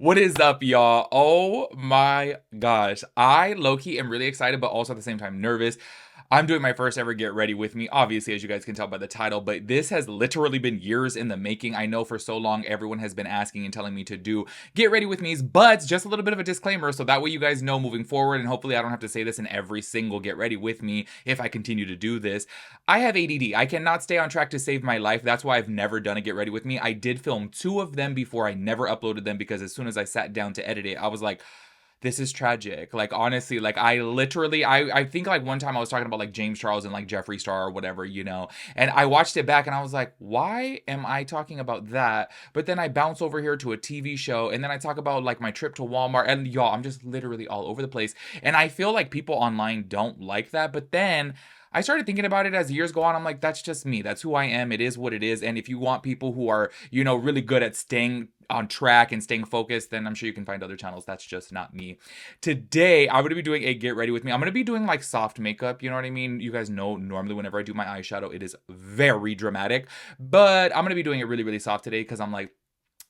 What is up, y'all? Oh my gosh. I low-key am really excited, but also at the same time nervous. I'm doing my first ever Get Ready With Me, obviously, as you guys can tell by the title, but this has literally been years in the making. I know for so long everyone has been asking and telling me to do Get Ready With Me's, but just a little bit of a disclaimer so that way you guys know moving forward, and hopefully I don't have to say this in every single Get Ready With Me if I continue to do this. I have ADD. I cannot stay on track to save my life. That's why I've never done a Get Ready With Me. I did film 2 of them before. I never uploaded them because as soon as I sat down to edit it, I was like, this is tragic. Like, honestly, like, I think like one time I was talking about like James Charles and like Jeffree Star or whatever, and I watched it back and I was like, why am I talking about that? But then I bounce over here to a TV show and then I talk about like my trip to Walmart, and y'all, I'm just literally all over the place. And I feel like people online don't like that, but then I started thinking about it as years go on. I'm like, that's just me. That's who I am. It is what it is. And if you want people who are, really good at staying on track and staying focused, then I'm sure you can find other channels. That's just not me. Today, I'm going to be doing a Get Ready With Me. I'm going to be doing like soft makeup. You know what I mean? You guys know normally whenever I do my eyeshadow, it is very dramatic. But I'm going to be doing it really, really soft today because I'm like,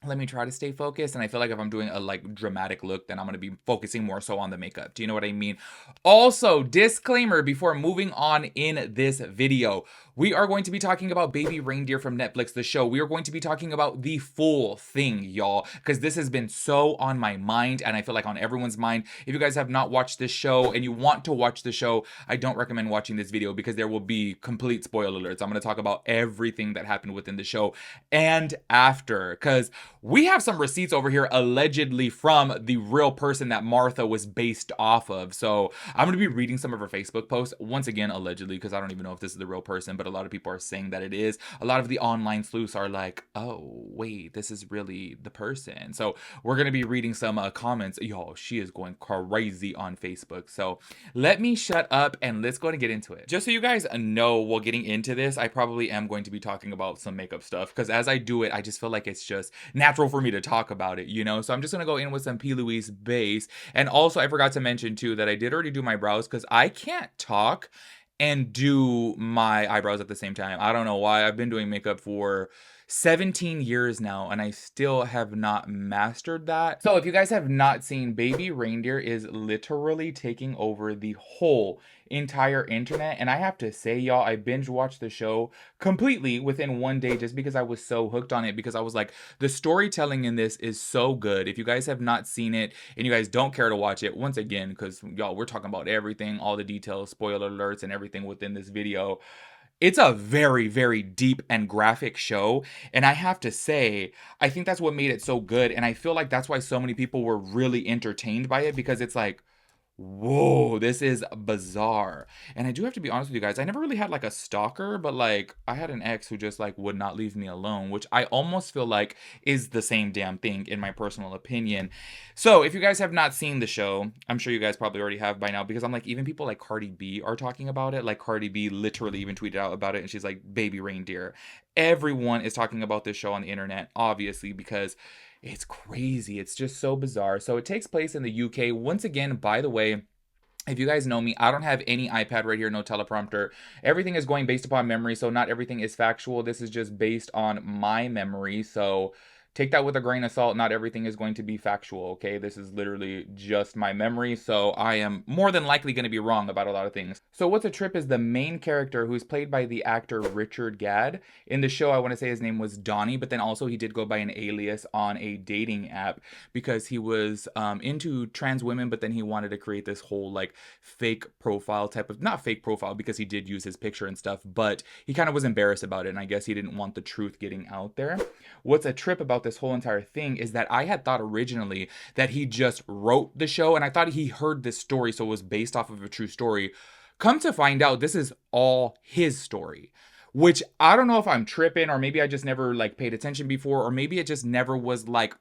let me try to stay focused. And I feel like if I'm doing a like dramatic look, then I'm going to be focusing more so on the makeup. Do you know what I mean? Also, disclaimer before moving on in this video. We are going to be talking about Baby Reindeer from Netflix, the show. We are going to be talking about the full thing, y'all, because this has been so on my mind, and I feel like on everyone's mind. If you guys have not watched this show and you want to watch the show, I don't recommend watching this video because there will be complete spoiler alerts. I'm going to talk about everything that happened within the show and after, because we have some receipts over here allegedly from the real person that Martha was based off of. So I'm going to be reading some of her Facebook posts, once again, allegedly, because I don't even know if this is the real person, but a lot of people are saying that it is. A lot of the online sleuths are like, oh, wait, this is really the person. So we're going to be reading some comments. Yo, she is going crazy on Facebook. So let me shut up and let's go and get into it. Just so you guys know, while getting into this, I probably am going to be talking about some makeup stuff because as I do it, I just feel like it's just natural for me to talk about it, So I'm just going to go in with some P. Louise base. And also, I forgot to mention too that I did already do my brows because I can't talk and do my eyebrows at the same time. I don't know why. I've been doing makeup for 17 years now and I still have not mastered that. So if you guys have not seen, Baby Reindeer is literally taking over the whole entire internet, and I have to say, y'all, I binge watched the show completely within one day just because I was so hooked on it, because I was like, the storytelling in this is so good. If you guys have not seen it and you guys don't care to watch it, once again, because y'all, we're talking about everything, all the details, spoiler alerts and everything within this video. It's a very, very deep and graphic show. And I have to say, I think that's what made it so good. And I feel like that's why so many people were really entertained by it, because it's like, whoa, this is bizarre. And I do have to be honest with you guys, I never really had like a stalker, but like I had an ex who just like would not leave me alone, which I almost feel like is the same damn thing in my personal opinion. So if you guys have not seen the show, I'm sure you guys probably already have by now, because I'm like, even people like Cardi B are talking about it. Like Cardi B literally even tweeted out about it and she's like, Baby Reindeer. Everyone is talking about this show on the internet, obviously, because it's crazy. It's just so bizarre. So it takes place in the UK. Once again, by the way, if you guys know me, I don't have any iPad right here, no teleprompter. Everything is going based upon memory, so not everything is factual. This is just based on my memory. So take that with a grain of salt. Not everything is going to be factual, okay? This is literally just my memory, so I am more than likely going to be wrong about a lot of things. So What's a Trip is the main character, who's played by the actor Richard Gadd. In the show, I want to say his name was Donnie, but then also he did go by an alias on a dating app because he was into trans women, but then he wanted to create this whole like fake profile type of, not fake profile because he did use his picture and stuff, but he kind of was embarrassed about it, and I guess he didn't want the truth getting out there. What's a trip about this whole entire thing is that I had thought originally that he just wrote the show, and I thought he heard this story, so it was based off of a true story. Come to find out, this is all his story, which I don't know if I'm tripping, or maybe I just never like paid attention before, or maybe it just never was like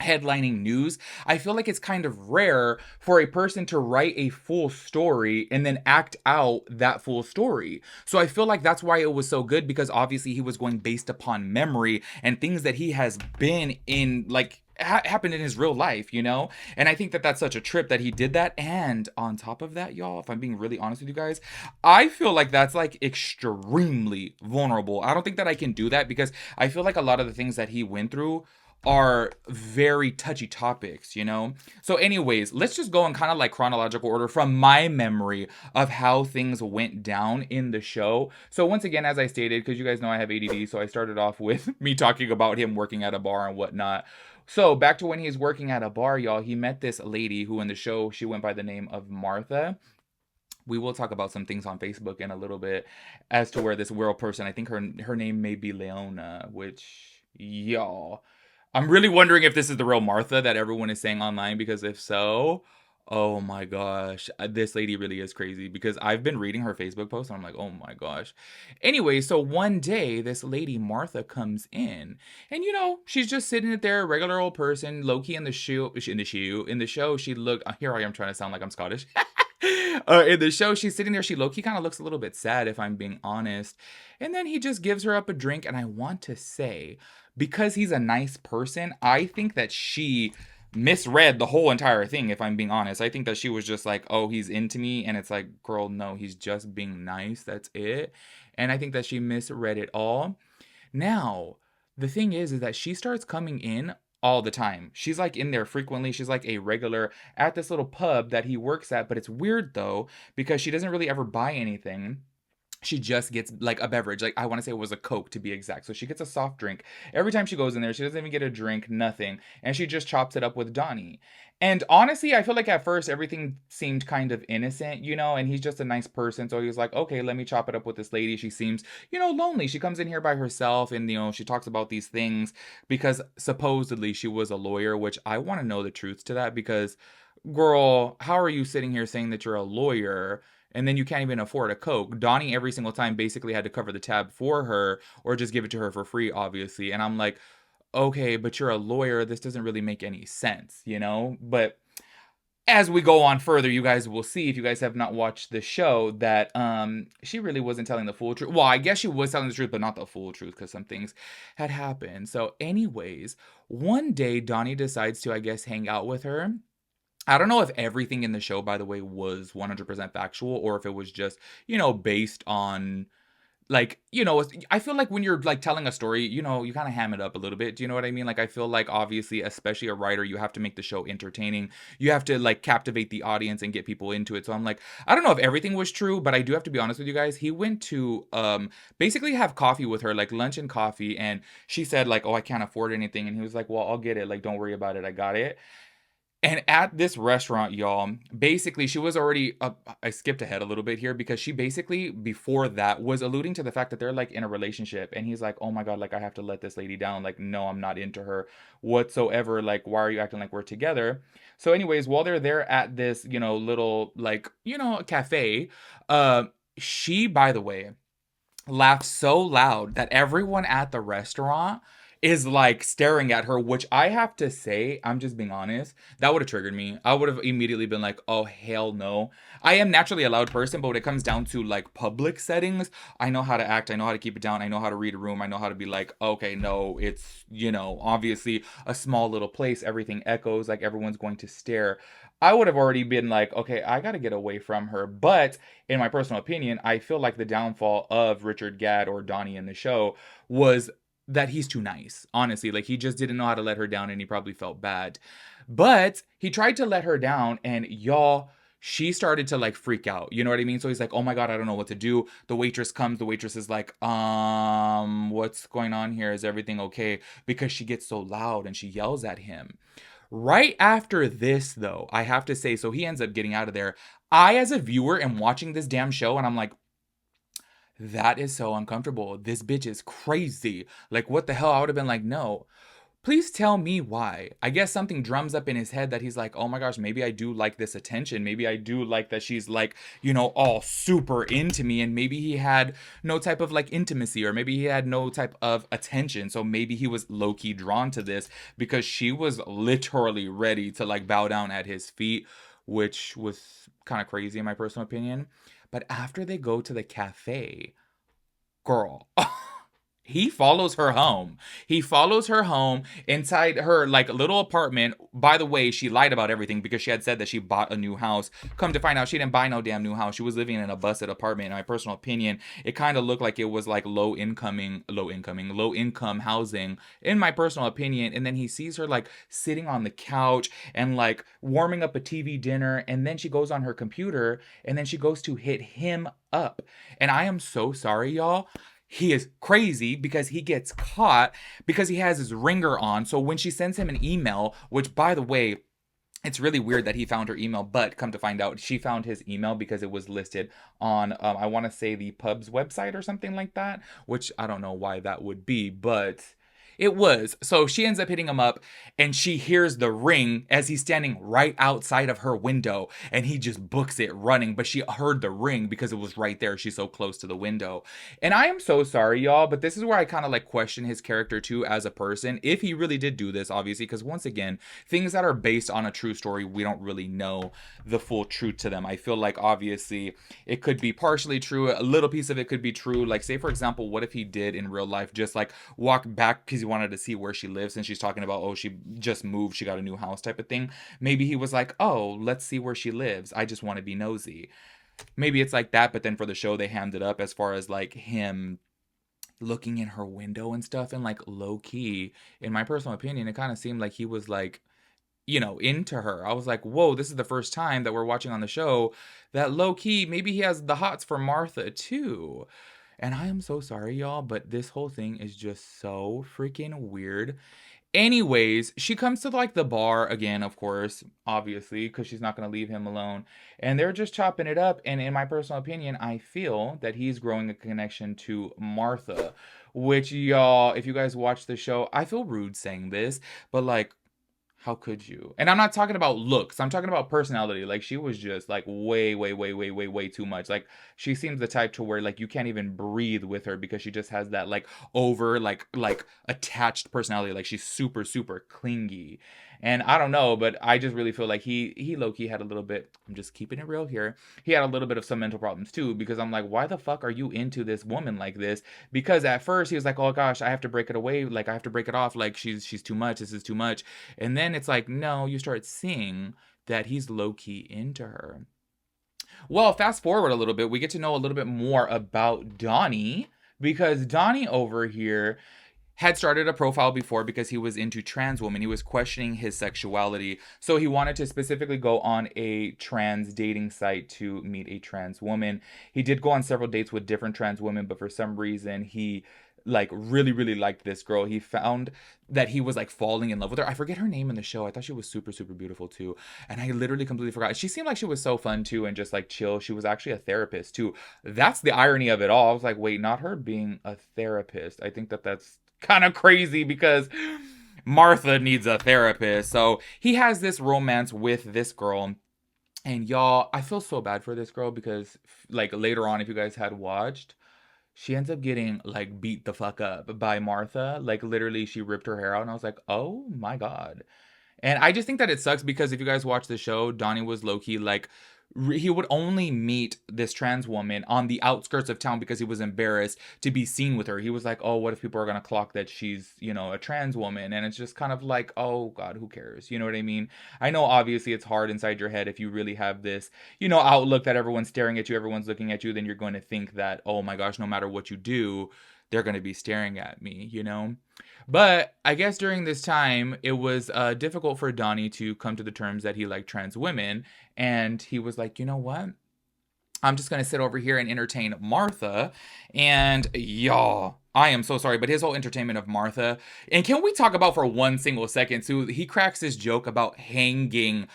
headlining news. I feel like it's kind of rare for a person to write a full story and then act out that full story. So I feel like that's why it was so good, because obviously he was going based upon memory and things that he has been in, like happened in his real life, And I think that that's such a trip that he did that. And on top of that, y'all, if I'm being really honest with you guys, I feel like that's like extremely vulnerable. I don't think that I can do that, because I feel like a lot of the things that he went through are very touchy topics, you know? So, anyways, let's just go in kind of like chronological order from my memory of how things went down in the show. So, once again, as I stated, because you guys know I have ADD, so I started off with me talking about him working at a bar and whatnot. So, back to when he's working at a bar, y'all, he met this lady who in the show, she went by the name of Martha. We will talk about some things on Facebook in a little bit as to where this real person, I think her name may be Leona, which y'all, I'm really wondering if this is the real Martha that everyone is saying online, because if so, oh my gosh, this lady really is crazy, because I've been reading her Facebook posts and I'm like, oh my gosh. Anyway, so one day this lady Martha comes in, and she's just sitting there, a regular old person, low key in the show she looked, here I am trying to sound like I'm Scottish. In the show, she's sitting there. She low key kind of looks a little bit sad, if I'm being honest. And then he just gives her up a drink. And I want to say, because he's a nice person, I think that she misread the whole entire thing, if I'm being honest. I think that she was just like, oh, he's into me. And it's like, girl, no, he's just being nice. That's it. And I think that she misread it all. Now, the thing is that she starts coming in all the time. She's like in there frequently. She's like a regular at this little pub that he works at. But it's weird though, because she doesn't really ever buy anything. She just gets like a beverage. Like, I want to say it was a Coke to be exact. So she gets a soft drink. Every time she goes in there, she doesn't even get a drink, nothing. And she just chops it up with Donnie. And honestly, I feel like at first everything seemed kind of innocent, and he's just a nice person. So he was like, okay, let me chop it up with this lady. She seems, lonely. She comes in here by herself and, she talks about these things because supposedly she was a lawyer, which I want to know the truth to that, because, girl, how are you sitting here saying that you're a lawyer and then you can't even afford a Coke? Donnie every single time basically had to cover the tab for her or just give it to her for free, obviously. And I'm like, okay, but you're a lawyer. This doesn't really make any sense, But as we go on further, you guys will see, if you guys have not watched the show, that she really wasn't telling the full truth. Well, I guess she was telling the truth, but not the full truth, because some things had happened. So anyways, one day Donnie decides to, I guess, hang out with her. I don't know if everything in the show, by the way, was 100% factual, or if it was just, based on, like, I feel like when you're like telling a story, you kind of ham it up a little bit. Do you know what I mean? Like, I feel like obviously, especially a writer, you have to make the show entertaining. You have to like captivate the audience and get people into it. So I'm like, I don't know if everything was true, but I do have to be honest with you guys. He went to basically have coffee with her, like lunch and coffee, and she said like, oh, I can't afford anything, and he was like, well, I'll get it. Like, don't worry about it. I got it. And at this restaurant, y'all, basically, she was already, I skipped ahead a little bit here, because she basically, before that, was alluding to the fact that they're like in a relationship. And he's like, oh my God, like, I have to let this lady down. Like, no, I'm not into her whatsoever. Like, why are you acting like we're together? So, anyways, while they're there at this, little, like, cafe, she, by the way, laughed so loud that everyone at the restaurant is like staring at her, which I have to say, I'm just being honest, that would have triggered me. I would have immediately been like, oh, hell no. I am naturally a loud person, but when it comes down to like public settings, I know how to act. I know how to keep it down. I know how to read a room. I know how to be like, okay, no, it's, obviously a small little place. Everything echoes, like everyone's going to stare. I would have already been like, okay, I got to get away from her. But in my personal opinion, I feel like the downfall of Richard Gadd, or Donnie in the show, was that he's too nice. Honestly, like, he just didn't know how to let her down, and he probably felt bad. But he tried to let her down, and y'all, she started to like freak out. You know what I mean? So he's like, oh my God, I don't know what to do. The waitress comes. The waitress is like, what's going on here? Is everything okay? Because she gets so loud and she yells at him. Right after this, though, I have to say, so he ends up getting out of there. I, as a viewer, am watching this damn show, and I'm like, that is so uncomfortable. This bitch is crazy. Like, what the hell? I would have been like, no. Please tell me why. I guess something drums up in his head that he's like, oh my gosh, maybe I do like this attention. Maybe I do like that she's like, all super into me. And maybe he had no type of like intimacy, or maybe he had no type of attention. So maybe he was low key drawn to this because she was literally ready to like bow down at his feet, which was kind of crazy in my personal opinion. But after they go to the cafe, girl. He follows her home. He follows her home inside her like little apartment. By the way, she lied about everything because she had said that she bought a new house. Come to find out, she didn't buy no damn new house. She was living in a busted apartment. In my personal opinion, it kind of looked like it was like low income housing. In my personal opinion, and then he sees her like sitting on the couch and like warming up a TV dinner, and then she goes on her computer, and then she goes to hit him up. And I am so sorry, y'all, he is crazy because he gets caught because he has his ringer on. So when she sends him an email, which by the way, it's really weird that he found her email, but come to find out, she found his email because it was listed on, I want to say the pub's website or something like that, which I don't know why that would be, but it was. So she ends up hitting him up and she hears the ring as he's standing right outside of her window and he just books it running. But she heard the ring because it was right there. She's so close to the window. And I am so sorry, y'all, but this is where I kind of like question his character too as a person. If he really did do this, obviously, because once again, things that are based on a true story, we don't really know the full truth to them. I feel like obviously it could be partially true. A little piece of it could be true. Like, say, for example, what if he did in real life just like walk back because he wanted to see where she lives and she's talking about, oh, she just moved, she got a new house type of thing. Maybe he was like, oh, let's see where she lives. I just want to be nosy. Maybe it's like that, but then for the show, they hammed it up as far as like him looking in her window and stuff. And like low key, in my personal opinion, it kind of seemed like he was like, into her. I was like, whoa, this is the first time that we're watching on the show that low key, maybe he has the hots for Martha too. And I am so sorry, y'all, but this whole thing is just so freaking weird. Anyways, she comes to like the bar again, of course, obviously, because she's not going to leave him alone. And they're just chopping it up. And in my personal opinion, I feel that he's growing a connection to Martha, which, y'all, if you guys watch the show, I feel rude saying this, but like, how could you? And I'm not talking about looks. I'm talking about personality. Like she was just like way, way, way, way, way, way too much. Like she seems the type to where like you can't even breathe with her because she just has that like over like attached personality. Like she's super, super clingy. And I don't know, but I just really feel like he low key had a little bit. I'm just keeping it real here. He had a little bit of some mental problems too because I'm like, why the fuck are you into this woman like this? Because at first he was like, oh gosh, I have to break it away. Like I have to break it off. Like she's too much. This is too much. And then it's like, no, you start seeing that he's low key into her. Well, fast forward a little bit, we get to know a little bit more about Donnie because Donnie over here had started a profile before because he was into trans women. He was questioning his sexuality. So he wanted to specifically go on a trans dating site to meet a trans woman. He did go on several dates with different trans women, but for some reason he like really really liked this girl. He found that he was like falling in love with her. I forget her name in the show. I thought she was super super beautiful too, and I literally completely forgot. She seemed like she was so fun too and just like chill. She was actually a therapist too. That's the irony of it all. I was like, wait, not her being a therapist. I think that that's kind of crazy because Martha needs a therapist. So he has this romance with this girl. And y'all, I feel so bad for this girl because like later on, if you guys had watched, she ends up getting like beat the fuck up by Martha. Like literally she ripped her hair out and I was like, "Oh my god." And I just think that it sucks because if you guys watch the show, Donnie was low key like he would only meet this trans woman on the outskirts of town because he was embarrassed to be seen with her. He was like, "Oh, what if people are going to clock that she's, a trans woman?" And it's just kind of like, "Oh god, who cares?" You know what I mean? I know obviously it's hard inside your head if you really have this, outlook that everyone's staring at you, everyone's looking at you, then you're going to think that, "Oh my gosh, no matter what you do, they're going to be staring at me." But I guess during this time, it was difficult for Donnie to come to the terms that he liked trans women. And he was like, you know what? I'm just going to sit over here and entertain Martha. And y'all, I am so sorry, but his whole entertainment of Martha. And can we talk about for one single second, too? He cracks this joke about hanging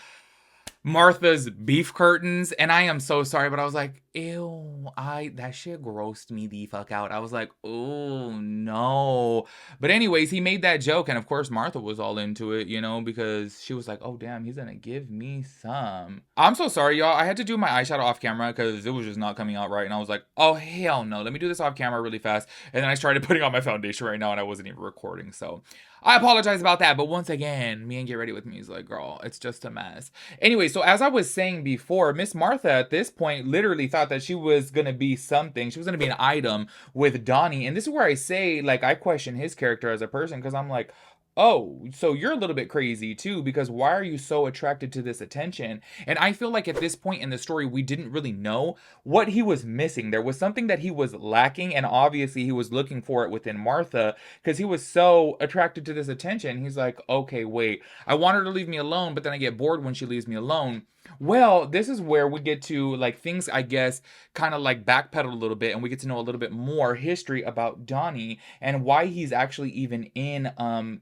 Martha's beef curtains, and I am so sorry, but I was like, ew, that shit grossed me the fuck out. I was like, oh no. But anyways, he made that joke, and of course Martha was all into it, because she was like, oh damn, he's gonna give me some. I'm so sorry, y'all. I had to do my eyeshadow off camera because it was just not coming out right, and I was like, oh hell no, let me do this off camera really fast. And then I started putting on my foundation right now, and I wasn't even recording, so I apologize about that. But once again, me and Get Ready With Me is like, girl, it's just a mess. Anyway, so as I was saying before, Miss Martha at this point literally thought thought that she was gonna be something. She was gonna be an item with Donnie. And this is where I say, like, I question his character as a person, because I'm like, oh, so you're a little bit crazy too, because why are you so attracted to this attention? And I feel like at this point in the story, we didn't really know what he was missing. There was something that he was lacking, and obviously he was looking for it within Martha, because he was so attracted to this attention. He's like, okay, wait, I want her to leave me alone, but then I get bored when she leaves me alone. Well, this is where we get to, like, things, I guess, kind of like backpedal a little bit, and we get to know a little bit more history about Donnie and why he's actually even in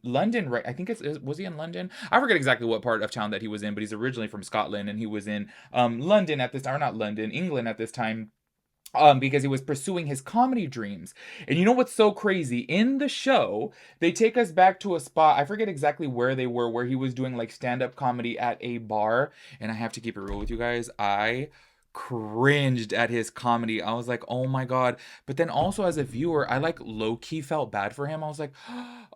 London, right? I think was he in London? I forget exactly what part of town that he was in, but he's originally from Scotland, and he was in London at this time, or not London, England at this time, because he was pursuing his comedy dreams. And you know what's so crazy? In the show, they take us back to a spot. I forget exactly where they were, where he was doing like stand-up comedy at a bar. And I have to keep it real with you guys. I cringed at his comedy. I was like, oh my God. But then also as a viewer, I like low-key felt bad for him. I was like,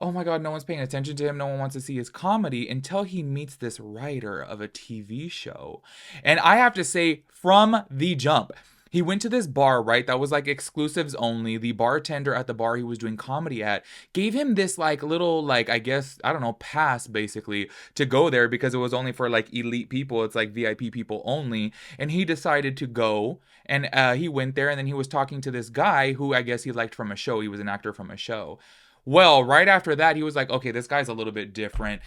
oh my God, no one's paying attention to him. No one wants to see his comedy, until he meets this writer of a TV show. And I have to say, from the jump, he went to this bar, right? That was like exclusives only. The bartender at the bar he was doing comedy at gave him this like little, like, I guess, I don't know, pass basically to go there, because it was only for like elite people. It's like VIP people only. And he decided to go, and he went there, and then he was talking to this guy who I guess he liked from a show. He was an actor from a show. Well, right after that, he was like, okay, this guy's a little bit different.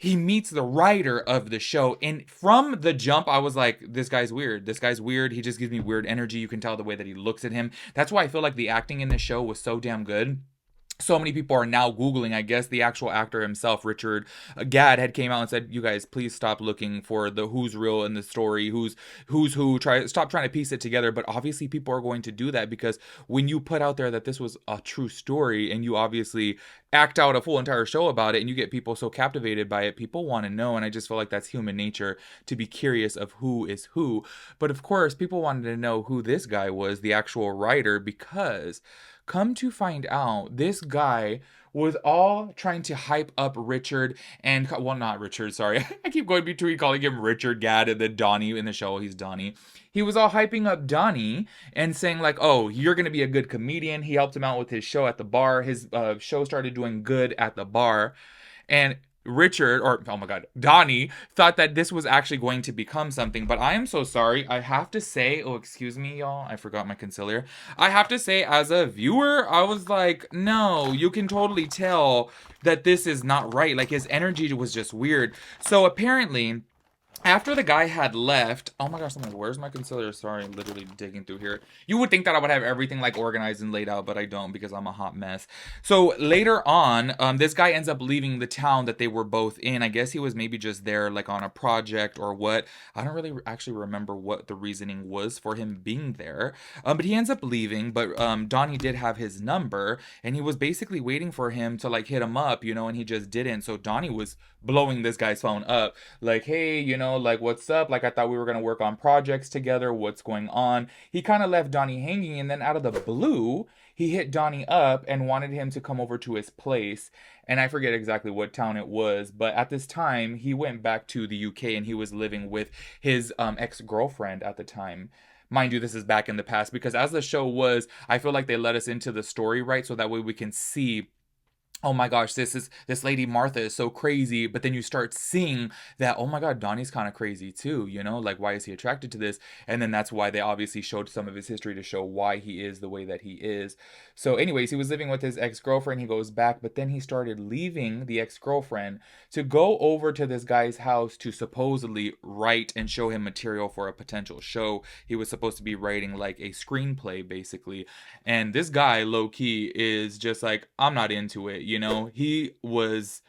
He meets the writer of the show, and from the jump I was like, this guy's weird. This guy's weird. He just gives me weird energy. You can tell the way that he looks at him. That's why I feel like the acting in this show was so damn good. So many people are now Googling, I guess the actual actor himself, Richard Gadd, had came out and said, you guys, please stop looking for the who's real in the story, who's who, stop trying to piece it together. But obviously people are going to do that, because when you put out there that this was a true story, and you obviously act out a full entire show about it, and you get people so captivated by it, people want to know. And I just feel like that's human nature, to be curious of who is who. But of course, people wanted to know who this guy was, the actual writer, because come to find out, this guy was all trying to hype up Richard and, well, not Richard, sorry. I keep going between calling him Richard Gadd and then Donnie in the show. He's Donnie. He was all hyping up Donnie and saying like, oh, you're going to be a good comedian. He helped him out with his show at the bar. His show started doing good at the bar. And Richard, or oh my God, Donnie thought that this was actually going to become something. But I am so sorry. I have to say, oh, excuse me, y'all. I forgot my concealer. I have to say, as a viewer, I was like, no, you can totally tell that this is not right. Like, his energy was just weird. So apparently, after the guy had left, oh my gosh, where's my concealer? Sorry, I'm literally digging through here. You would think that I would have everything like organized and laid out, but I don't, because I'm a hot mess. So later on, this guy ends up leaving the town that they were both in. I guess he was maybe just there like on a project or what. I don't really actually remember what the reasoning was for him being there. But he ends up leaving, but Donnie did have his number, and he was basically waiting for him to like hit him up, you know, and he just didn't. So Donnie was blowing this guy's phone up like, hey, you know, like, what's up? Like, I thought we were gonna work on projects together. What's going on? He kind of left Donnie hanging, and then out of the blue, he hit Donnie up and wanted him to come over to his place. And I forget exactly what town it was, but at this time, he went back to the UK, and he was living with his ex-girlfriend at the time. Mind you, this is back in the past, because as the show was, I feel like they let us into the story, right? So that way we can see, oh my gosh, this lady Martha is so crazy. But then you start seeing that, oh my God, Donnie's kind of crazy too, you know, like, why is he attracted to this? And then that's why they obviously showed some of his history to show why he is the way that he is. So anyways, he was living with his ex-girlfriend. He goes back, but then he started leaving the ex-girlfriend to go over to this guy's house to supposedly write and show him material for a potential show. He was supposed to be writing like a screenplay basically. And this guy, low key, is just like, I'm not into it. You know, he was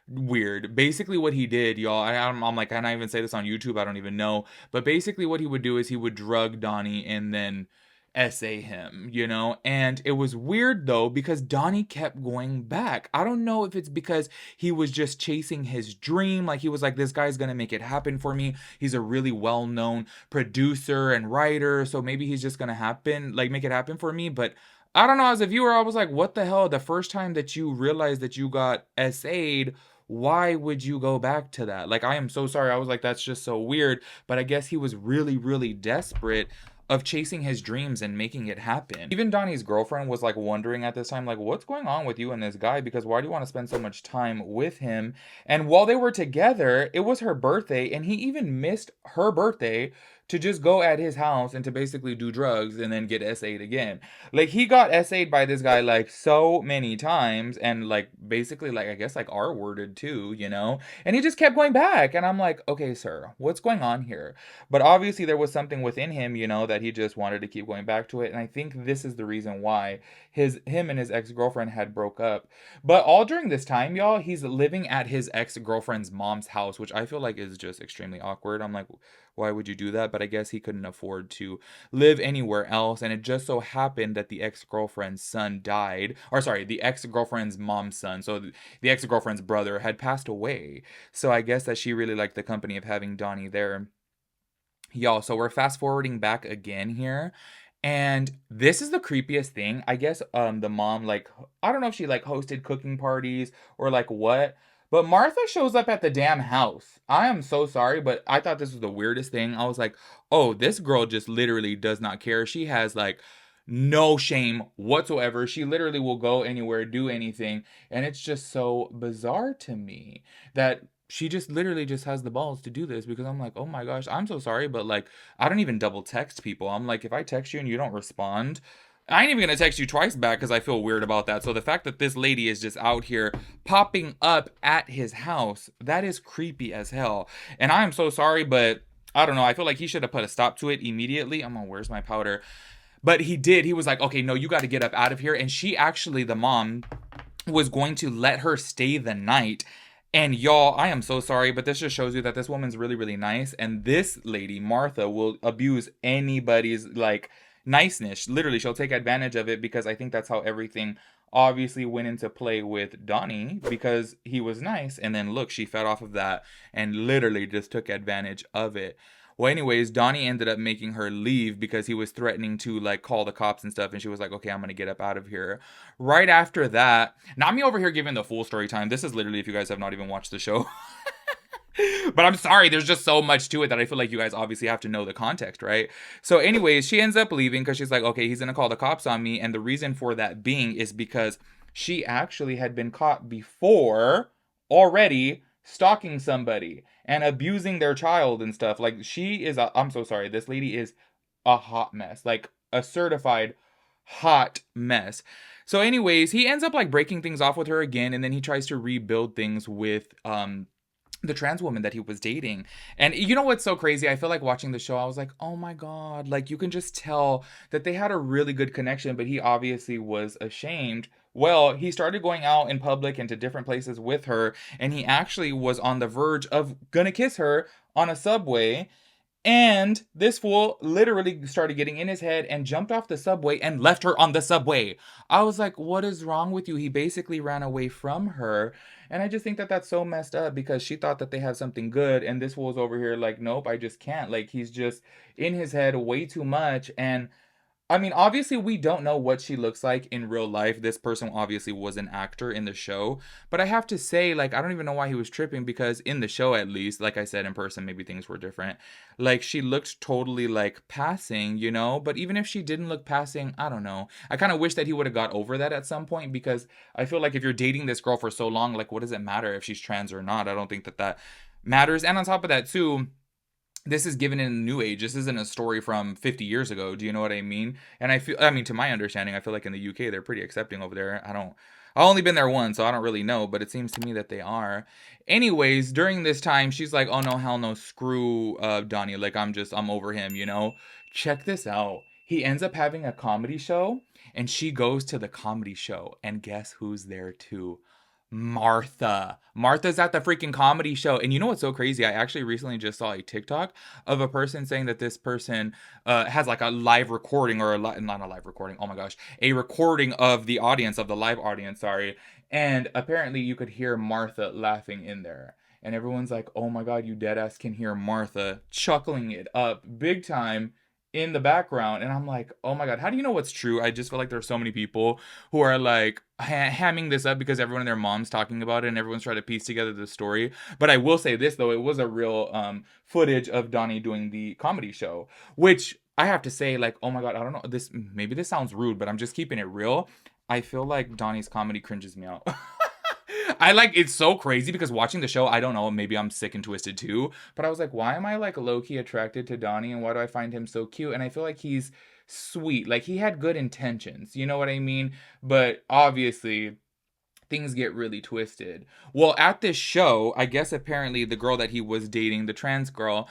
weird. Basically what he did, y'all, I'm like, can I even say this on YouTube? I don't even know. But basically what he would do is he would drug Donnie and then essay him, you know. And it was weird though, because Donnie kept going back. I don't know if it's because he was just chasing his dream, like he was like, this guy's gonna make it happen for me. He's a really well-known producer and writer, so maybe he's just gonna make it happen for me. But I don't know, as a viewer, I was like, what the hell? The first time that you realized that you got essayed, why would you go back to that? Like, I am so sorry. I was like, that's just so weird. But I guess he was really, really desperate. of chasing his dreams and making it happen. Even Donnie's girlfriend was like wondering at this time, like, what's going on with you and this guy? Because why do you want to spend so much time with him? And while they were together, it was her birthday, and he even missed her birthday to just go at his house and to basically do drugs and then get SA'd again. Like, he got SA'd by this guy like so many times, and like basically like I guess like R-worded too, you know? And he just kept going back, and I'm like, okay, sir, what's going on here? But obviously there was something within him, you know, that he just wanted to keep going back to it. And I think this is the reason why him and his ex-girlfriend had broke up. But all during this time, y'all, he's living at his ex-girlfriend's mom's house, which I feel like is just extremely awkward. I'm like, why would you do that? But I guess he couldn't afford to live anywhere else. And it just so happened that the ex-girlfriend's son died. Or sorry, the ex-girlfriend's mom's son. So the ex-girlfriend's brother had passed away. So I guess that she really liked the company of having Donnie there. Y'all, so we're fast forwarding back again here. And this is the creepiest thing. I guess the mom, like, I don't know if she like hosted cooking parties or like what, but Martha shows up at the damn house. I am so sorry, but I thought this was the weirdest thing. I was like, oh, this girl just literally does not care. She has like no shame whatsoever. She literally will go anywhere, do anything. And it's just so bizarre to me that she just literally just has the balls to do this, because I'm like, oh my gosh, I'm so sorry, but like, I don't even double text people. I'm like, if I text you and you don't respond, I ain't even gonna text you twice back because I feel weird about that. So the fact that this lady is just out here popping up at his house, that is creepy as hell. And I'm so sorry, but I don't know. I feel like he should have put a stop to it immediately. I'm on, where's my powder? But he did. He was like, okay, no, you got to get up out of here. And she actually, the mom, was going to let her stay the night. And y'all, I am so sorry, but this just shows you that this woman's really, really nice. And this lady, Martha, will abuse anybody's like niceness. Literally, she'll take advantage of it, because I think that's how everything obviously went into play with Donnie, because he was nice. And then look, she fed off of that and literally just took advantage of it. Well, anyways, Donnie ended up making her leave because he was threatening to like call the cops and stuff. And she was like, okay, I'm going to get up out of here. Right after that, not me over here giving the full story time. This is literally if you guys have not even watched the show. But I'm sorry, there's just so much to it that I feel like you guys obviously have to know the context, right? So anyways, she ends up leaving because she's like, okay, he's going to call the cops on me. And the reason for that being is because she actually had been caught before already stalking somebody and abusing their child and stuff. Like, she is I'm so sorry, this lady is a hot mess, like a certified hot mess. So anyways, he ends up like breaking things off with her again, and then he tries to rebuild things with the trans woman that he was dating. And you know what's so crazy? I feel like watching the show, I was like, oh my God, like you can just tell that they had a really good connection, but he obviously was ashamed. Well, he started going out in public and to different places with her, and he actually was on the verge of gonna kiss her on a subway. And this fool literally started getting in his head and jumped off the subway and left her on the subway. I was like, what is wrong with you? He basically ran away from her. And I just think that that's so messed up, because she thought that they had something good. And this fool's over here like, nope, I just can't. Like, he's just in his head way too much. And I mean, obviously, we don't know what she looks like in real life. This person obviously was an actor in the show. But I have to say, like, I don't even know why he was tripping, because in the show, at least, like I said, in person, maybe things were different. Like, she looked totally, like, passing, you know? But even if she didn't look passing, I don't know. I kind of wish that he would have got over that at some point, because I feel like if you're dating this girl for so long, like, what does it matter if she's trans or not? I don't think that that matters. And on top of that, too, this is given in the new age. This isn't a story from 50 years ago. Do you know what I mean? And I mean, to my understanding, I feel like in the UK, they're pretty accepting over there. I've only been there once, so I don't really know, but it seems to me that they are. Anyways, during this time, she's like, oh no, hell no, screw Donnie. Like, I'm over him, you know? Check this out. He ends up having a comedy show, and she goes to the comedy show, and guess who's there too? Martha. Martha's at the freaking comedy show. And you know what's so crazy? I actually recently just saw a TikTok of a person saying that this person has like a live recording, or not a live recording. Oh my gosh. A recording of the audience, of the live audience, sorry. And apparently you could hear Martha laughing in there. And everyone's like, oh my God, you deadass can hear Martha chuckling it up big time in the background. And I'm like, oh my God, how do you know what's true? I just feel like there's so many people who are like hamming this up because everyone and their mom's talking about it, and everyone's trying to piece together the story. But I will say this though, it was a real footage of Donnie doing the comedy show, which I have to say, like, oh my god, I don't know. Maybe this sounds rude, but I'm just keeping it real. I feel like Donnie's comedy cringes me out. I like it's so crazy because watching the show, I don't know, maybe I'm sick and twisted too, but I was like, why am I like low key attracted to Donnie and why do I find him so cute? And I feel like he's sweet. Like he had good intentions, you know what I mean? But obviously, things get really twisted. Well, at this show, I guess apparently the girl that he was dating, the trans girl,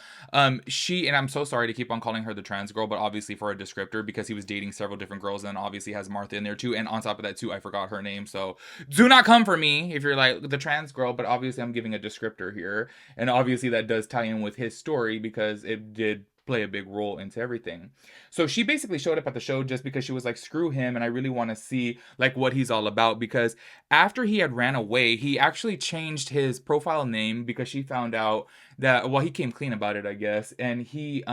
she, and I'm so sorry to keep on calling her the trans girl, but obviously for a descriptor because he was dating several different girls and obviously has Martha in there too. And on top of that too, I forgot her name. So do not come for me if you're like the trans girl, but obviously I'm giving a descriptor here. And obviously that does tie in with his story because it did play a big role into everything. So she basically showed up at the show just because she was like, screw him, and I really want to see like what he's all about because after he had ran away, he actually changed his profile name because she found out that well, he came clean about it, I guess, and he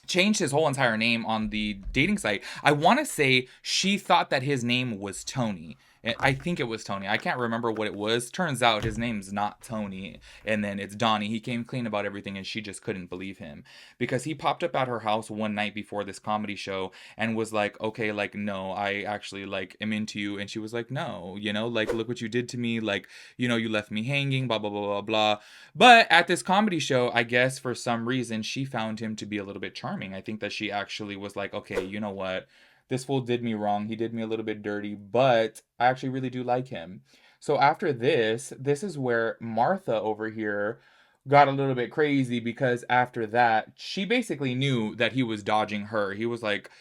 changed his whole entire name on the dating site. I want to say she thought that his name was Tony. I think it was Tony. I can't remember what it was. Turns out his name's not Tony. And then it's Donnie. He came clean about everything and she just couldn't believe him. Because he popped up at her house one night before this comedy show and was like, okay, like, no, I actually, like, am into you. And she was like, no, you know, like, look what you did to me. Like, you know, you left me hanging, blah, blah, blah, blah, blah. But at this comedy show, I guess for some reason, she found him to be a little bit charming. I think that she actually was like, okay, you know what? This fool did me wrong. He did me a little bit dirty, but I actually really do like him. So after this is where Martha over here got a little bit crazy because after that, she basically knew that he was dodging her. He was like,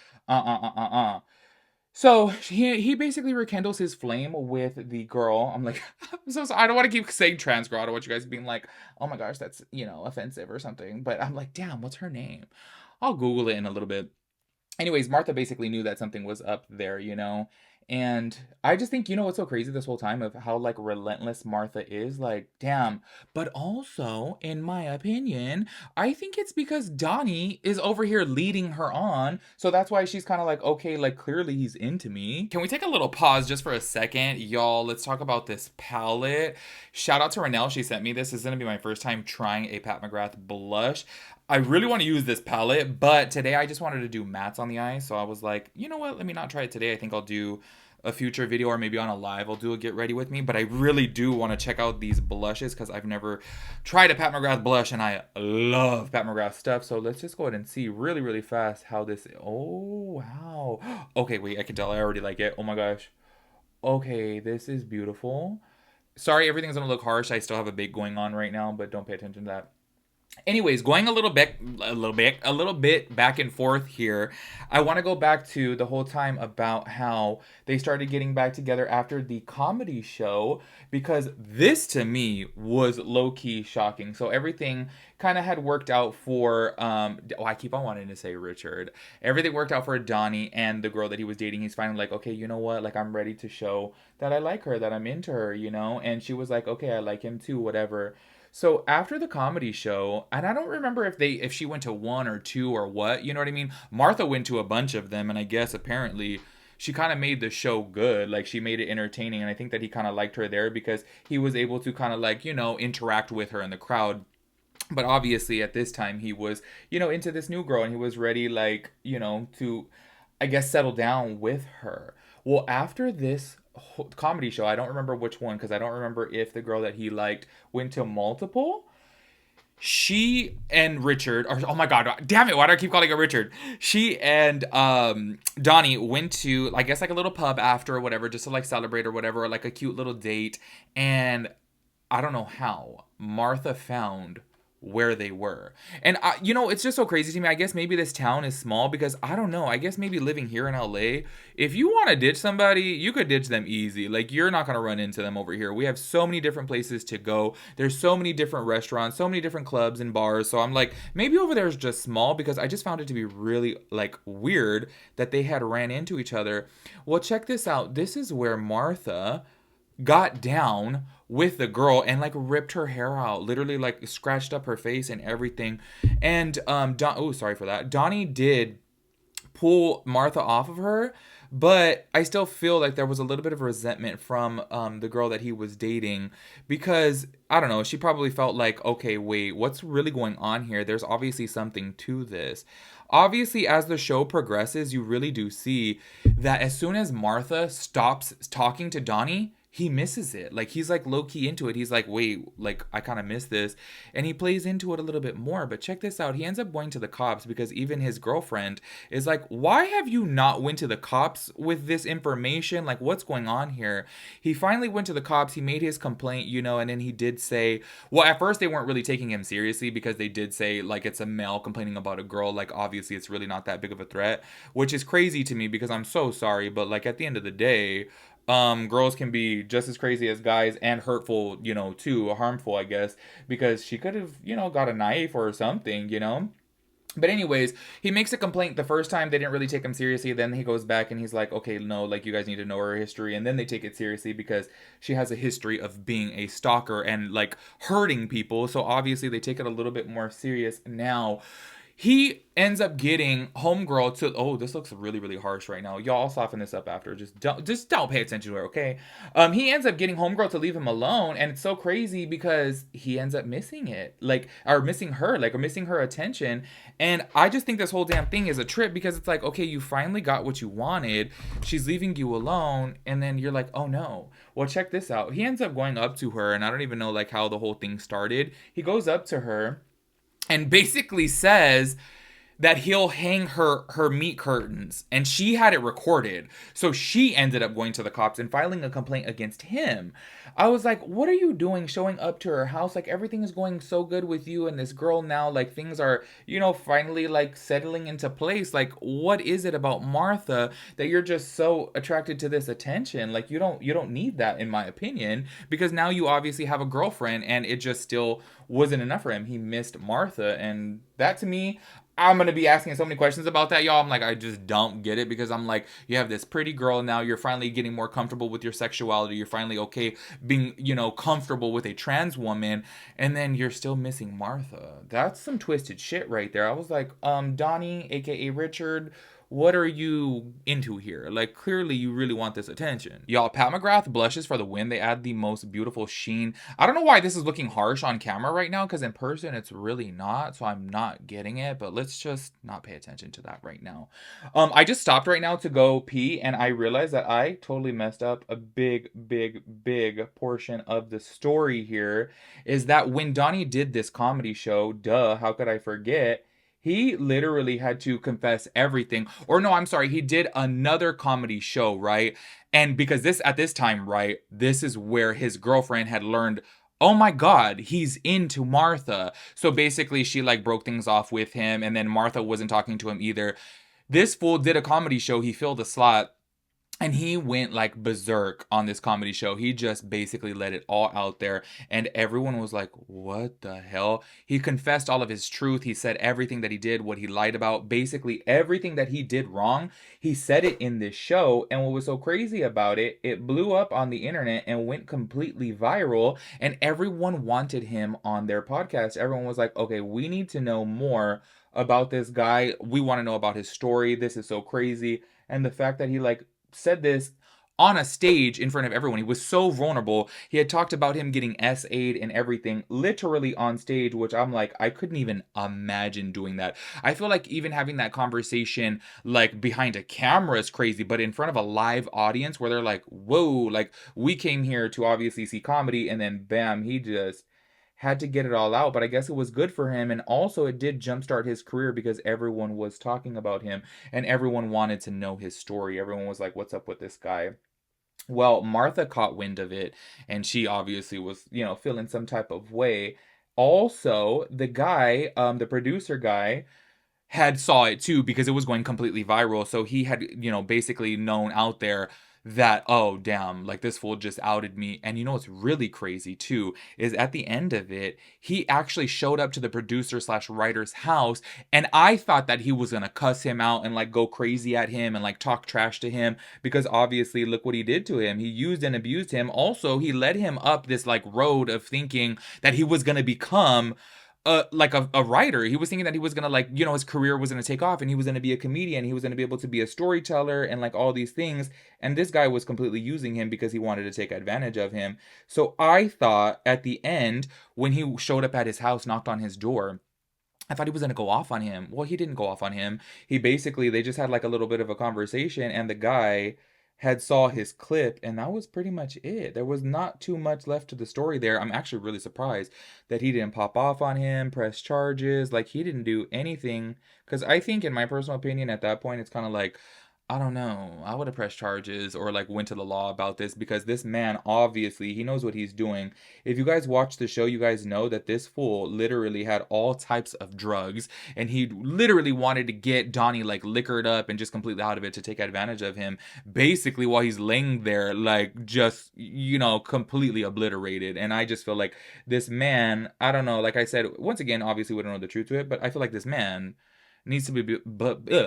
So he basically rekindles his flame with the girl. I'm like, I'm so sorry. I don't want to keep saying trans girl. I don't want you guys being like, oh my gosh, that's, you know, offensive or something. But I'm like, damn, what's her name? I'll Google it in a little bit. Anyways, Martha basically knew that something was up there, you know? And I just think, you know what's so crazy this whole time of how like relentless Martha is? Like, damn. But also, in my opinion, I think it's because Donnie is over here leading her on. So that's why she's kind of like, okay, like clearly he's into me. Can we take a little pause just for a second? Y'all, let's talk about this palette. Shout out to Renelle. She sent me this. This is going to be my first time trying a Pat McGrath blush. I really want to use this palette, but today I just wanted to do mattes on the eye. So I was like, you know what? Let me not try it today. I think I'll do a future video or maybe on a live I'll do a get ready with me. But I really do want to check out these blushes because I've never tried a Pat McGrath blush and I love Pat McGrath stuff. So let's just go ahead and see really, really fast how this... Oh, wow. Okay, wait, I can tell I already like it. Oh my gosh. Okay, this is beautiful. Sorry, everything's going to look harsh. I still have a bake going on right now, but don't pay attention to that. Anyways, going a little bit back and forth here. I want to go back to the whole time about how they started getting back together after the comedy show because this to me was low key shocking. So everything kind of had worked out for I keep on wanting to say Richard. Everything worked out for Donnie and the girl that he was dating. He's finally like, okay, you know what? Like I'm ready to show that I like her, that I'm into her, you know? And she was like, okay, I like him too, whatever. So after the comedy show, and I don't remember if she went to one or two or what, you know what I mean? Martha went to a bunch of them, and I guess apparently she kind of made the show good. Like she made it entertaining, and I think that he kind of liked her there because he was able to kind of like, you know, interact with her in the crowd. But obviously at this time he was, you know, into this new girl and he was ready like, you know, to I guess settle down with her. Well, after this comedy show, I don't remember which one because I don't remember if the girl that he liked went to multiple. She and Richard, or oh my god, damn it, why do I keep calling her Richard? She and Donnie went to, I guess, like a little pub after or whatever, just to like celebrate or whatever, or like a cute little date. And I don't know how Martha found where they were. And you know, it's just so crazy to me. I guess maybe this town is small because I don't know. I guess maybe living here in LA, if you want to ditch somebody, you could ditch them easy. Like you're not going to run into them over here. We have so many different places to go. There's so many different restaurants, so many different clubs and bars. So I'm like, maybe over there is just small because I just found it to be really like weird that they had ran into each other. Well, check this out. This is where Martha got down with the girl and like ripped her hair out, literally like scratched up her face and everything. And sorry for that. Donnie did pull Martha off of her, But I still feel like there was a little bit of resentment from the girl that he was dating because I don't know, she probably felt like, okay, wait, what's really going on here? There's obviously something to this. Obviously, as the show progresses, you really do see that as soon as Martha stops talking to Donnie, he misses it. Like he's like low key into it. He's like, wait, like I kind of miss this, and he plays into it a little bit more. But check this out. He ends up going to the cops because even his girlfriend is like, why have you not went to the cops with this information? Like, what's going on here? He finally went to the cops. He made his complaint, you know, and then he did say, well, at first they weren't really taking him seriously because they did say like it's a male complaining about a girl. Like obviously it's really not that big of a threat, which is crazy to me because I'm so sorry, but like at the end of the day, girls can be just as crazy as guys and hurtful, you know, too, harmful, I guess, because she could have, you know, got a knife or something, you know. But anyways, he makes a complaint the first time. They didn't really take him seriously. Then he goes back and he's like, okay, no, like you guys need to know her history. And then they take it seriously because she has a history of being a stalker and like hurting people. So obviously they take it a little bit more serious now. He ends up getting homegirl to, oh, this looks really really harsh right now, y'all. I'll soften this up after. Just don't pay attention to her, okay? He ends up getting homegirl to leave him alone, and it's so crazy because he ends up missing it, like, or missing her, like, or missing her attention. And I just think this whole damn thing is a trip because it's like, okay, you finally got what you wanted, she's leaving you alone, and then you're like, oh no. Well, check this out. He ends up going up to her, and I don't even know like how the whole thing started. He goes up to her and basically says that he'll hang her meat curtains, and she had it recorded, so she ended up going to the cops and filing a complaint against him. I was like, what are you doing showing up to her house? Like everything is going so good with you and this girl now, like things are, you know, finally like settling into place. Like what is it about Martha that you're just so attracted to this attention? Like you don't need that, in my opinion, because now you obviously have a girlfriend and it just still wasn't enough for him. He missed Martha, and that to me, I'm gonna be asking so many questions about that, y'all. I'm like, I just don't get it because I'm like, you have this pretty girl now. You're finally getting more comfortable with your sexuality. You're finally okay being, you know, comfortable with a trans woman, and then you're still missing Martha. That's some twisted shit right there. I was like, Donnie, aka Richard, what are you into here? Like, clearly you really want this attention. Y'all, Pat McGrath blushes for the win. They add the most beautiful sheen. I don't know why this is looking harsh on camera right now, because in person it's really not, so I'm not getting it, but let's just not pay attention to that right now. I just stopped right now to go pee, and I realized that I totally messed up a big, big, big portion of the story here, is that when Donnie did this comedy show, duh, how could I forget, he literally had to confess everything. Or no, I'm sorry, he did another comedy show, right? And because this at this time, right, this is where his girlfriend had learned, oh my god, he's into Martha. So basically she like broke things off with him, and then Martha wasn't talking to him either. This fool did a comedy show, he filled a slot, and he went like berserk on this comedy show. He just basically let it all out there, and everyone was like, what the hell? He confessed all of his truth. He said everything that he did, what he lied about, basically everything that he did wrong. He said it in this show, and what was so crazy about it, it blew up on the internet and went completely viral, and everyone wanted him on their podcast. Everyone was like, okay, we need to know more about this guy. We want to know about his story. This is so crazy. And the fact that he like said this on a stage in front of everyone. He was so vulnerable. He had talked about him getting S.A.'d and everything, literally on stage, which I'm like, I couldn't even imagine doing that. I feel like even having that conversation like behind a camera is crazy, but in front of a live audience where they're like, whoa, like we came here to obviously see comedy, and then bam, he just had to get it all out. But I guess it was good for him, and also it did jumpstart his career because everyone was talking about him and everyone wanted to know his story. Everyone was like, what's up with this guy? Well, Martha caught wind of it, and she obviously was, you know, feeling some type of way. Also, the guy, the producer guy, had saw it too because it was going completely viral. So he had, you know, basically known out there that, oh damn, like this fool just outed me. And you know what's really crazy too is at the end of it, he actually showed up to the producer slash writer's house, and I thought that he was gonna cuss him out and like go crazy at him and like talk trash to him, because obviously look what he did to him. He used and abused him. Also, he led him up this like road of thinking that he was gonna become a writer. He was thinking that he was gonna, like, his career was gonna take off and he was gonna be a comedian. He was gonna be able to be a storyteller and like all these things. And this guy was completely using him because he wanted to take advantage of him. So I thought at the end, when he showed up at his house, knocked on his door, I thought he was gonna go off on him. Well, he didn't go off on him. They just had like a little bit of a conversation, and the guy had saw his clip, and that was pretty much it. There was not too much left to the story there. I'm actually really surprised that he didn't pop off on him, press charges, like he didn't do anything. Because I think, in my personal opinion, at that point, it's kind of like, I don't know. I would have pressed charges or like went to the law about this, because this man, obviously he knows what he's doing. If you guys watch the show, you guys know that this fool literally had all types of drugs, and he literally wanted to get Donnie like liquored up and just completely out of it to take advantage of him, basically while he's laying there, like just, completely obliterated. And I just feel like this man, I don't know, like I said, once again, obviously we don't know the truth to it, but I feel like this man needs to be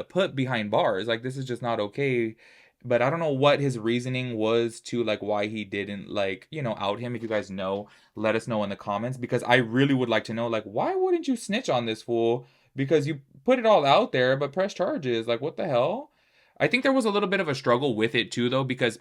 put behind bars. Like, this is just not okay. But I don't know what his reasoning was to like why he didn't, like, out him. If you guys know, let us know in the comments, because I really would like to know, like, why wouldn't you snitch on this fool? Because you put it all out there but press charges. Like, what the hell? I think there was a little bit of a struggle with it too, though, because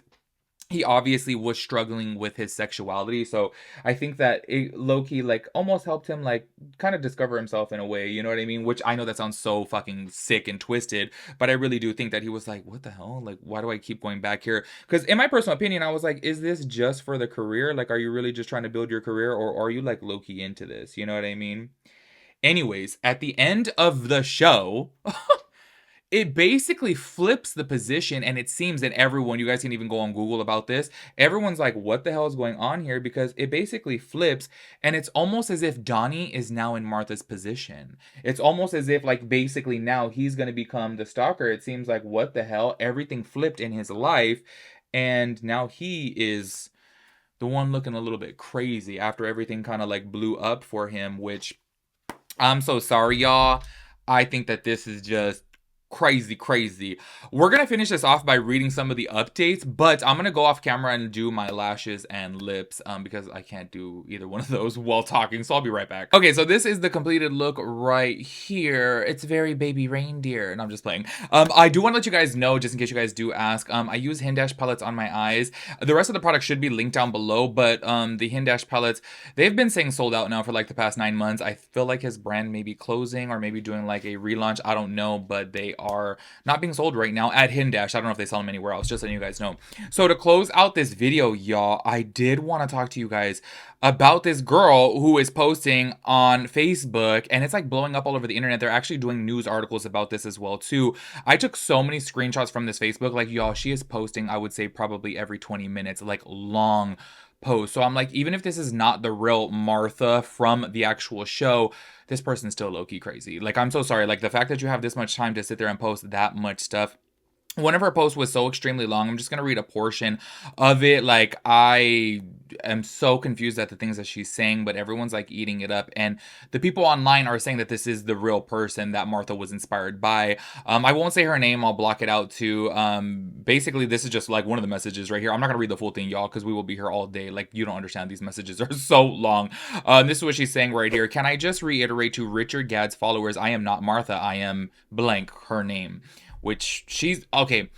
he obviously was struggling with his sexuality. So I think that it low-key like almost helped him like kind of discover himself in a way, you know what I mean? Which I know that sounds so fucking sick and twisted, but I really do think that he was like, what the hell? Like, why do I keep going back here? Because in my personal opinion, I was like, is this just for the career? Like, are you really just trying to build your career, or are you like low-key into this? You know what I mean? Anyways, at the end of the show, it basically flips the position, and it seems that everyone, you guys can even go on Google about this, everyone's like, what the hell is going on here? Because it basically flips, and it's almost as if Donnie is now in Martha's position. It's almost as if, like, basically now he's going to become the stalker. It seems like, what the hell? Everything flipped in his life, and now he is the one looking a little bit crazy after everything kind of like blew up for him, which I'm so sorry, y'all. I think that this is just crazy, crazy. We're gonna finish this off by reading some of the updates, but I'm gonna go off camera and do my lashes and lips, because I can't do either one of those while talking, so I'll be right back. Okay, so this is the completed look right here. It's very baby reindeer, and I'm just playing. I do want to let you guys know, just in case you guys do ask, I use Hindash palettes on my eyes. The rest of the product should be linked down below, but the Hindash palettes, they've been saying sold out now for like the past 9 months. I feel like his brand may be closing or maybe doing like a relaunch. I don't know, but they are not being sold right now at Hindash. I don't know if they sell them anywhere else, just letting you guys know. So to close out this video, y'all, I did want to talk to you guys about this girl who is posting on Facebook, and it's like blowing up all over the internet. They're actually doing news articles about this as well too. I took so many screenshots from this Facebook, like, y'all, she is posting, I would say probably every 20 minutes, like long posts. So I'm like, even if this is not the real Martha from the actual show, this person's still low-key crazy. Like, I'm so sorry. Like, the fact that you have this much time to sit there and post that much stuff. One of her posts was so extremely long. I'm just going to read a portion of it. Like, I am so confused at the things that she's saying, but everyone's like eating it up. And the people online are saying that this is the real person that Martha was inspired by. I won't say her name. I'll block it out too. Basically, this is just like one of the messages right here. I'm not going to read the full thing, y'all, because we will be here all day. Like, you don't understand. These messages are so long. This is what she's saying right here. Can I just reiterate to Richard Gadd's followers, I am not Martha. I am blank, her name. Which she's okay.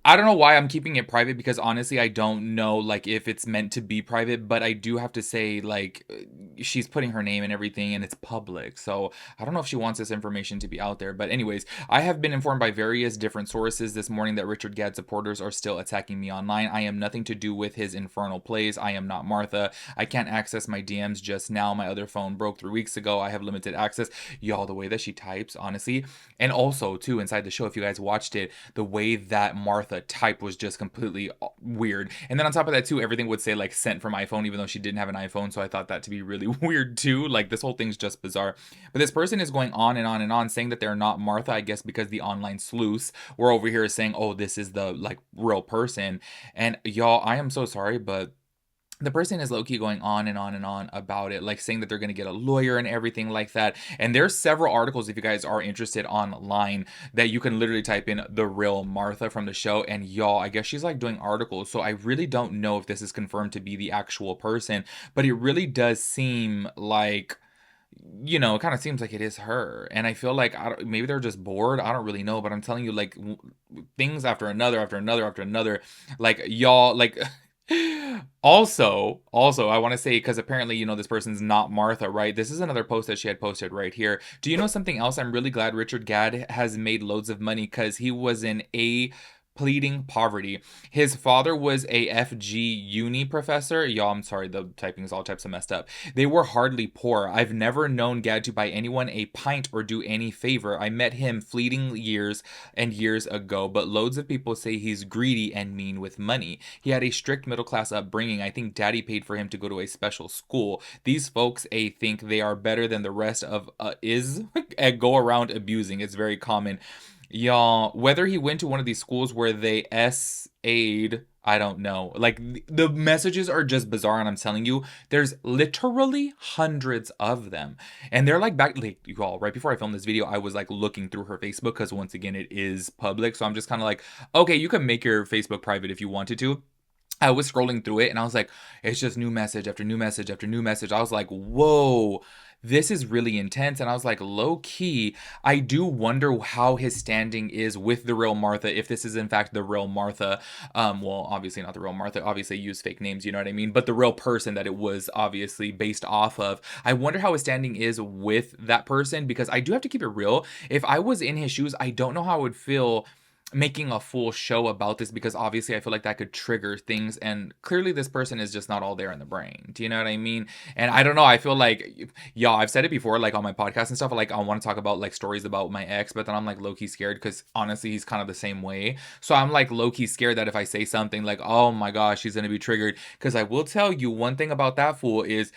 I don't know why I'm keeping it private, because honestly I don't know like if it's meant to be private, but I do have to say, like, she's putting her name and everything and it's public, so I don't know if she wants this information to be out there. But anyways, I have been informed by various different sources this morning that Richard Gadd supporters are still attacking me online. I am nothing to do with his infernal plays. I am not Martha. I can't access my DMs just now. My other phone broke 3 weeks ago. I have limited access. Y'all, the way that she types, honestly. And also too, inside the show, if you guys watched it, the way that Martha type was just completely weird. And then on top of that too, everything would say like sent from iPhone, even though she didn't have an iPhone. So I thought that to be really weird too. Like, this whole thing's just bizarre. But this person is going on and on and on, saying that they're not Martha, I guess because the online sleuths were over here saying, oh, this is the like real person. And y'all, I am so sorry, but the person is low-key going on and on and on about it, like saying that they're going to get a lawyer and everything like that. And there's several articles, if you guys are interested, online that you can literally type in the real Martha from the show. And y'all, I guess she's like doing articles, so I really don't know if this is confirmed to be the actual person, but it really does seem like it kind of seems like it is her. And I feel like maybe they're just bored. I don't really know, but I'm telling you, like, things after another, after another, after another. Like, y'all, like, also, I want to say, because apparently, this person's not Martha, right? This is another post that she had posted right here. Do you know something else? I'm really glad Richard Gadd has made loads of money because he was in a pleading poverty. His father was a FG uni professor. Y'all, I'm sorry, the typing is all types of messed up. They were hardly poor. I've never known Gadd to buy anyone a pint or do any favor. I met him fleeting years and years ago, but loads of people say he's greedy and mean with money. He had a strict middle class upbringing. I think daddy paid for him to go to a special school. These folks think they are better than the rest of is and go around abusing. It's very common. Y'all, whether he went to one of these schools where they SA'd, I don't know. Like, the messages are just bizarre, and I'm telling you, there's literally hundreds of them. And they're like back, like, y'all, right before I filmed this video, I was like looking through her Facebook because once again, it is public. So I'm just kind of like, okay, you can make your Facebook private if you wanted to. I was scrolling through it and I was like, it's just new message after new message after new message. I was like, whoa, this is really intense. And I was like, low key, I do wonder how his standing is with the real Martha, if this is in fact the real Martha. Well, obviously not the real Martha, obviously use fake names, you know what I mean? But the real person that it was obviously based off of. I wonder how his standing is with that person, because I do have to keep it real. If I was in his shoes, I don't know how I would feel making a full show about this, because obviously I feel like that could trigger things, and clearly this person is just not all there in the brain. Do you know what I mean? And I don't know, I feel like, yeah, I've said it before, like on my podcast and stuff, like I want to talk about like stories about my ex, but then I'm like low-key scared because honestly he's kind of the same way. So I'm like low-key scared that if I say something like, oh my gosh, he's gonna be triggered. Because I will tell you one thing about that fool is,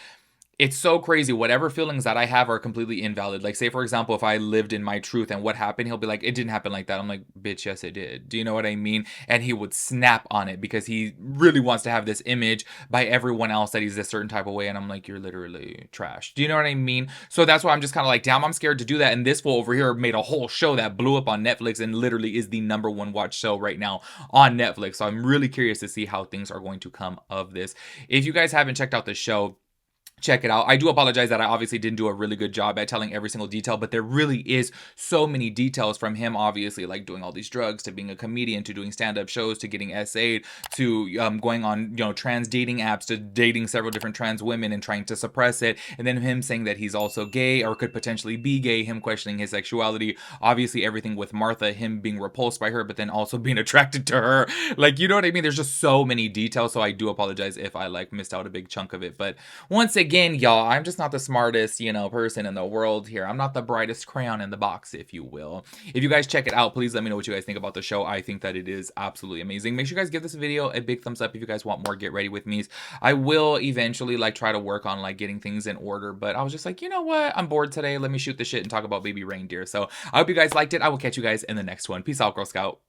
it's so crazy. Whatever feelings that I have are completely invalid. Like, say, for example, if I lived in my truth and what happened, he'll be like, it didn't happen like that. I'm like, bitch, yes, it did. Do you know what I mean? And he would snap on it because he really wants to have this image by everyone else that he's a certain type of way. And I'm like, you're literally trash. Do you know what I mean? So that's why I'm just kind of like, damn, I'm scared to do that. And this fool over here made a whole show that blew up on Netflix and literally is the #1 watch show right now on Netflix. So I'm really curious to see how things are going to come of this. If you guys haven't checked out the show, check it out. I do apologize that I obviously didn't do a really good job at telling every single detail, but there really is so many details, from him obviously like doing all these drugs, to being a comedian, to doing stand-up shows, to getting SA'd, to going on trans dating apps, to dating several different trans women and trying to suppress it, and then him saying that he's also gay or could potentially be gay, him questioning his sexuality, obviously everything with Martha, him being repulsed by her but then also being attracted to her, like, you know what I mean? There's just so many details, so I do apologize if I like missed out a big chunk of it. But once again, y'all, I'm just not the smartest, person in the world here. I'm not the brightest crayon in the box, if you will. If you guys check it out, please let me know what you guys think about the show. I think that it is absolutely amazing. Make sure you guys give this video a big thumbs up if you guys want more Get Ready With Me's. I will eventually try to work on getting things in order, but I was just like, you know what? I'm bored today. Let me shoot the shit and talk about baby reindeer. So I hope you guys liked it. I will catch you guys in the next one. Peace out, Girl Scout.